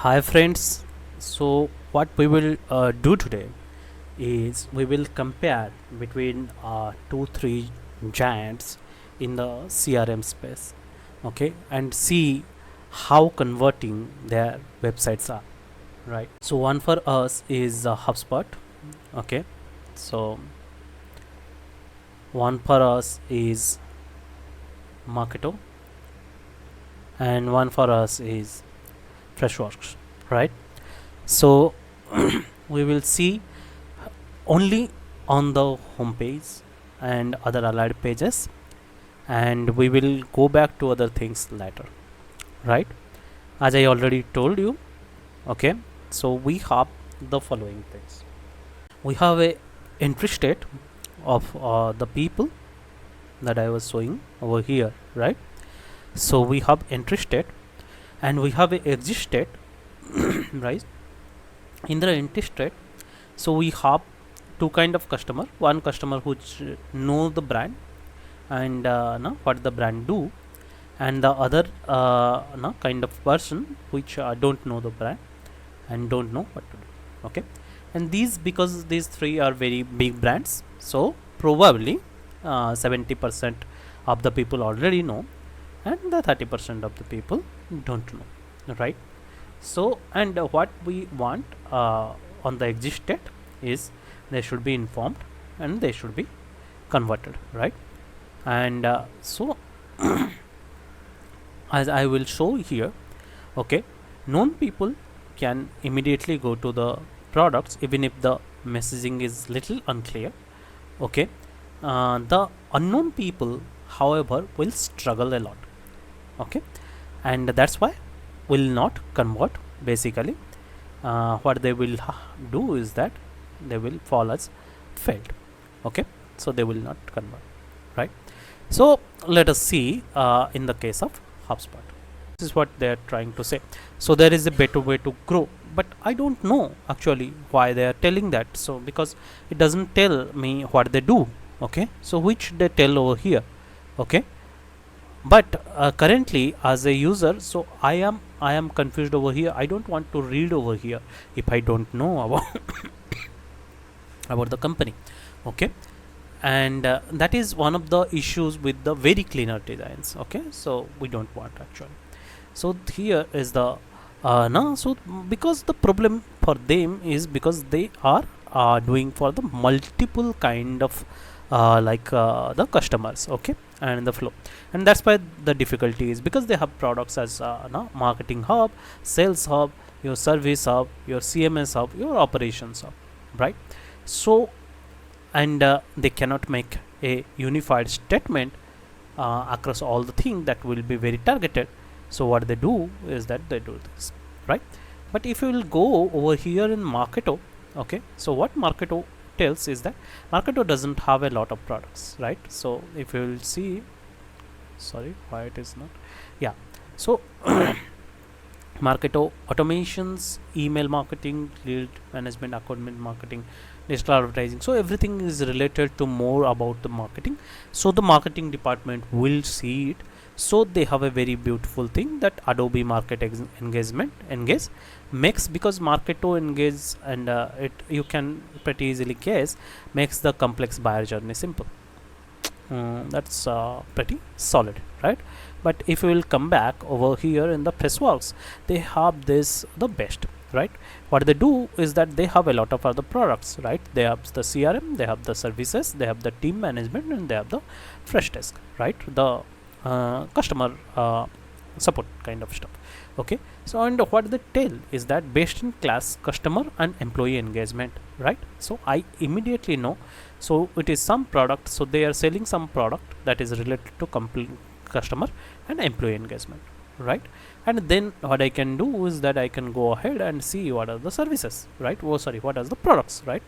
Hi friends, so what we will do today is we will compare between two three giants in the CRM space, okay, and see how converting their websites are, right? So one for us is HubSpot, okay, so one for us is Marketo, and one for us is Freshworks, right? So we will see only on the home page and other allied pages, and we will go back to other things later, right? As I already told you, okay, so we have the following things. We have a entry state of the people that I was showing over here, right? So we have entry state and we have a exit state right? In the entry state, so we have two kind of customer. One customer which know the brand and what the brand do, and the other kind of person which don't know the brand and don't know what to do, okay. And these, because these three are very big brands, so probably 70% of the people already know and the 30% of the people don't know, right? So and what we want on the exit state is they should be informed and they should be converted, right? And so as I will show here, okay, known people can immediately go to the products even if the messaging is little unclear, okay. The unknown people, however, will struggle a lot, okay, and that's why will not convert. Basically what they will do is that they will fall as failed, okay, so they will not convert, right? So let us see in the case of HubSpot. This is what they are trying to say. So there is a better way to grow, but I don't know actually why they are telling that. So because it doesn't tell me what they do, okay, so which they tell over here, okay. But currently as a user, so I am confused over here. I don't want to read over here if I don't know about about the company, okay. And that is one of the issues with the very cleaner designs, okay, so we don't want actually. So here is the no, so because the problem for them is because they are doing for the multiple kind of the customers, okay, and the flow, and that's why the difficulty is because they have products as no, marketing hub, sales hub, your service hub, your CMS hub, your operations hub, right? So and they cannot make a unified statement across all the things that will be very targeted. So what they do is that they do this, right? But if you will go over here in Marketo, okay, so what Marketo tells is that Marketo doesn't have a lot of products, right? So if you will see, sorry, why it is not, yeah, so Marketo automations, email marketing, lead management, account marketing, digital advertising. So everything is related to more about the marketing. So the marketing department will see it. So they have a very beautiful thing that Adobe Market Engage makes, because Marketo Engage and it you can pretty easily guess makes the complex buyer journey simple. That's pretty solid, right? But if you will come back over here in the Freshworks, they have this the best, right? What they do is that they have a lot of other products, right? They have the CRM, they have the services, they have the team management, and they have the fresh desk, right? The customer support kind of stuff, okay. So and what they tell is that best in class customer and employee engagement, right? So I immediately know, so it is some product, so they are selling some product that is related to customer and employee engagement, right? And then what I can do is that I can go ahead and see what are the services, right? Oh sorry, what are the products, right?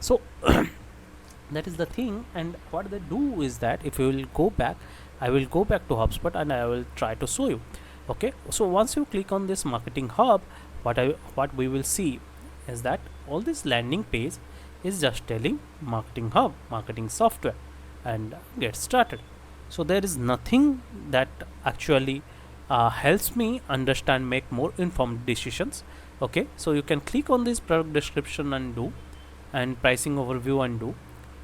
So that is the thing. And what they do is that if you will go back, I will go back to HubSpot and I will try to show you, okay. So once you click on this marketing hub, what we will see is that all this landing page is just telling marketing hub, marketing software, and get started. So there is nothing that actually helps me understand, make more informed decisions. Okay, so you can click on this product description and do, and pricing overview and do.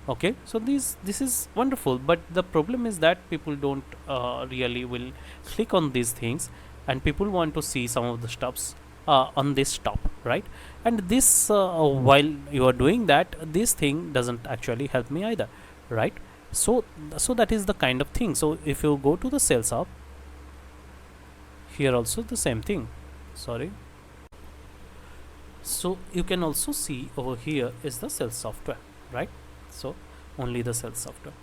Okay, so this is wonderful, but the problem is that people don't really will click on these things, and people want to see some of the stuffs on this top, right? And this while you are doing that, this thing doesn't actually help me either, right? So that is the kind of thing. So if you go to the sales hub, here also the same thing, sorry. So you can also see over here is the sales software, right? So only the sales software.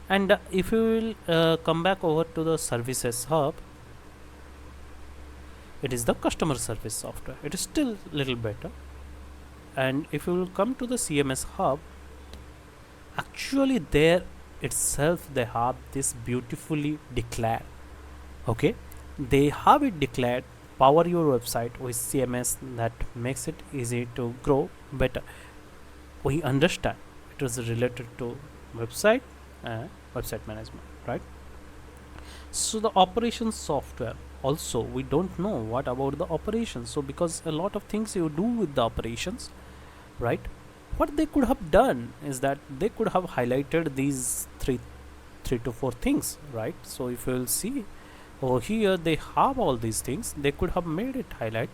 And if you will come back over to the services hub, it is the customer service software. It is still little better. And if you will come to the CMS hub, actually there itself they have this beautifully declared. Okay, they have it declared, power your website with CMS, that makes it easy to grow better. We understand it is related to website and website management, right? So the operations software also, we don't know what about the operations. So because a lot of things you do with the operations, right? What they could have done is that they could have highlighted these three to four things, right? So if you will see over here, they have all these things, they could have made it highlight,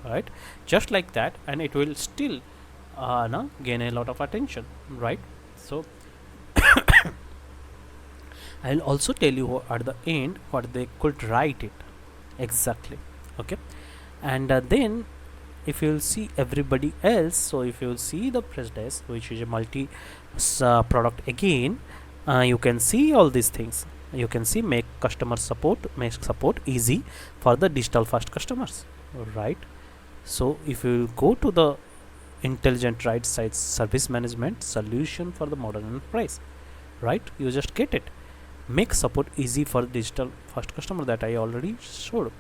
right? Just like that, and it will still gain a lot of attention, right? So I'll also tell you at the end what they could write it exactly. Okay, and then if you'll see everybody else, so if you'll see the press desk, which is a multi product again, you can see all these things. You can see make support easy for the digital first customers, right? So if you go to the intelligent right side, service management solution for the modern enterprise, right? You just get it. Make support easy for digital first customer, that I already showed,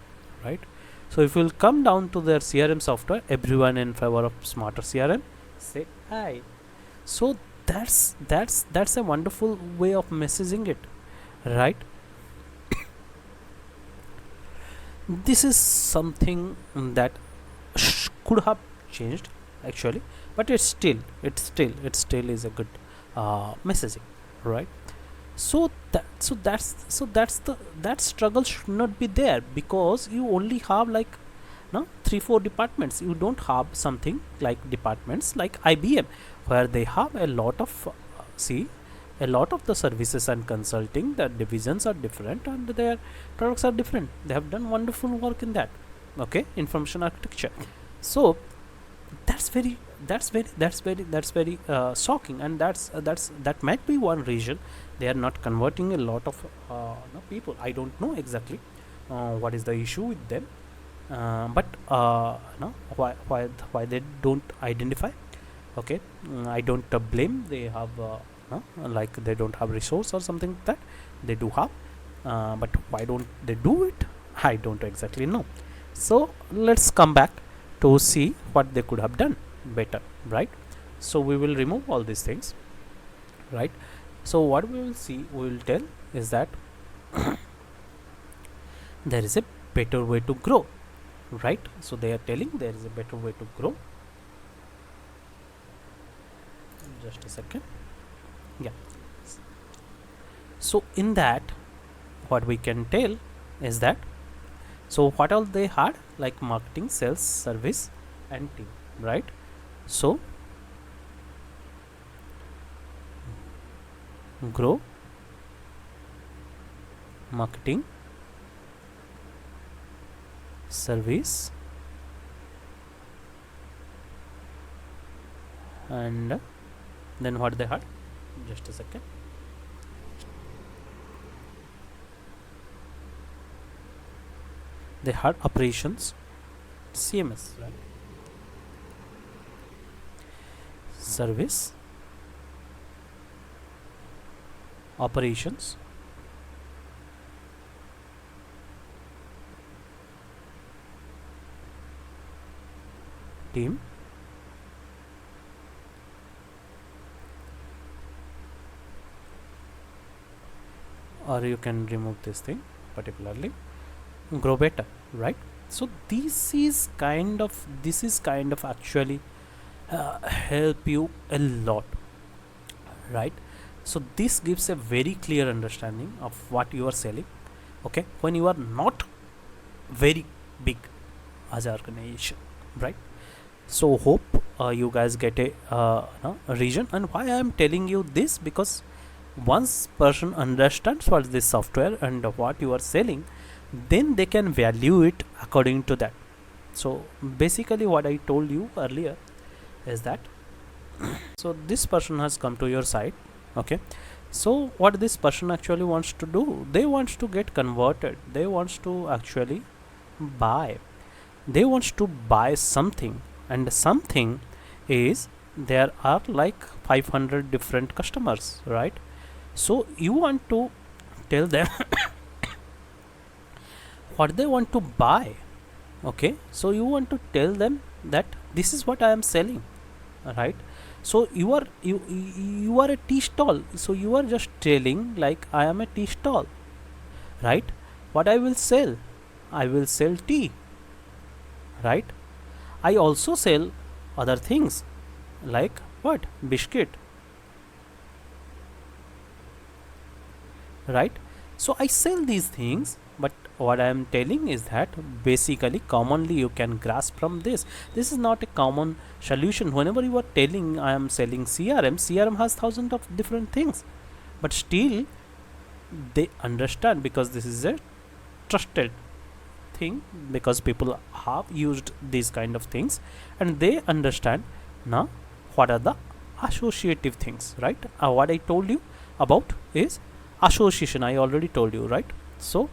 right? So if you'll come down to their CRM software, everyone in favor of smarter CRM, say hi. So that's a wonderful way of messaging it, right? This is something that could have changed actually, but it's still is a good messaging, right? That struggle should not be there, because you only have like 3-4 departments. You don't have something like departments like IBM, where they have a lot of a lot of the services and consulting. The divisions are different and their products are different. They have done wonderful work in that. Okay, information architecture. So that's very shocking, and that might be one reason they are not converting a lot of people. I don't know exactly what is the issue with them, but why they don't identify. Okay, I don't blame. They have like they don't have resource or something like that. They do have, but why don't they do it? I don't exactly know. So let's come back to see what they could have done better, right? So we will remove all these things, right? So what we will see, we will tell is that there is a better way to grow, right? So they are telling there is a better way to grow. Just a second. Yeah. So in that, what we can tell is that, so what all they had, like marketing, sales, service and team, right? So grow, marketing, service and then what they had, just a second. They had operations, CMS, right? Service, operations, team, or you can remove this thing particularly. grow better, right? So this is kind of actually help you a lot, right? So this gives a very clear understanding of what you are selling, okay, when you are not very big as an organization, right? So hope you guys get a reason. And why I am telling you this, because once person understands what is this software and what you are selling, then they can value it according to that. So basically what I told you earlier is that so this person has come to your site, okay. So what this person actually wants to do, they wants to get converted, they wants to actually buy, they wants to buy something, and something is there are like 500 different customers, right? So you want to tell them what they want to buy, okay. So you want to tell them that this is what I am selling, right? So you are a tea stall, so you are just telling like I am a tea stall, right? What I will sell, I will sell tea, right? I also sell other things like what, biscuit, right? So I sell these things, but what I am telling is that basically commonly you can grasp from this is not a common solution. Whenever you are telling I am selling crm has thousands of different things, but still they understand because this is a trusted thing, because people have used these kind of things and they understand now what are the associative things, right? What I told you about is association, I already told you, right? So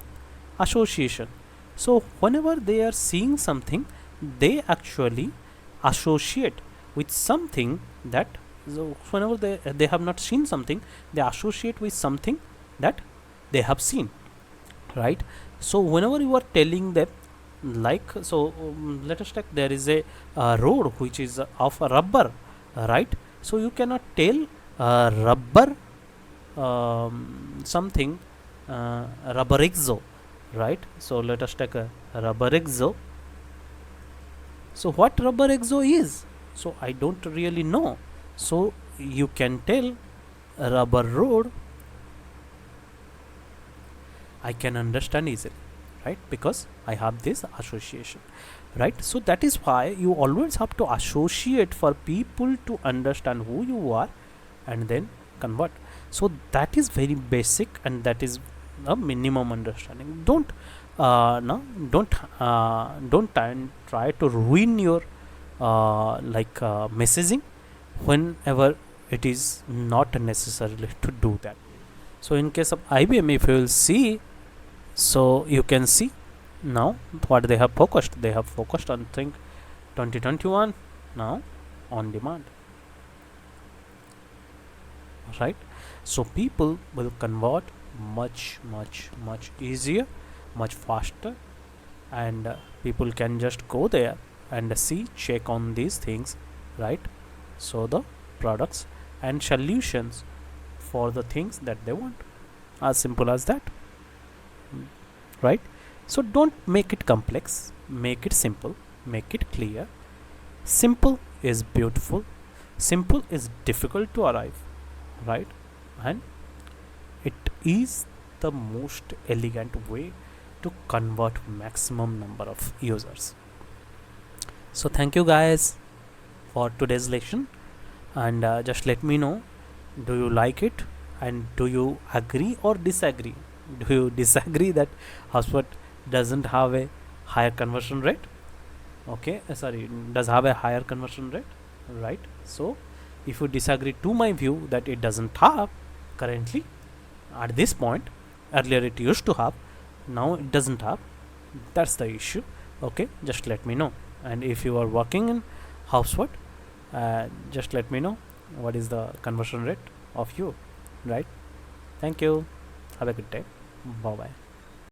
association, so whenever they are seeing something, they actually associate with something that, so whenever they have not seen something, they associate with something that they have seen, right? So whenever you are telling them like, so let us take, there is a road which is of a rubber, right? So you cannot tell rubber something rubber exo, right? So let us take a rubber exo. So what rubber exo is, so I don't really know. So you can tell rubber road, I can understand easily, right? Because I have this association, right? So that is why you always have to associate for people to understand who you are and then convert. So that is very basic, and that is a minimum understanding. Don't no, don't try to ruin your messaging whenever it is not necessarily to do that. So in case of IBM, if you will see, so you can see now what they have focused. They have focused on think 2021 now on demand, right? So people will convert much easier, much faster, and people can just go there and see, check on these things, right? So the products and solutions for the things that they want, as simple as that, right? So don't make it complex, make it simple, make it clear. Simple is beautiful, simple is difficult to arrive, right? And it is the most elegant way to convert maximum number of users. So thank you guys for today's lesson, and just let me know, do you like it, and do you agree or disagree? Do you disagree that Hubspot doesn't have a higher conversion rate? Okay, sorry, does have a higher conversion rate, right? So if you disagree to my view that it doesn't have currently at this point, earlier it used to have, now it doesn't have, that's the issue. Okay, just let me know. And if you are working in Hubspot, just let me know what is the conversion rate of you, right? Thank you, have a good day, bye bye.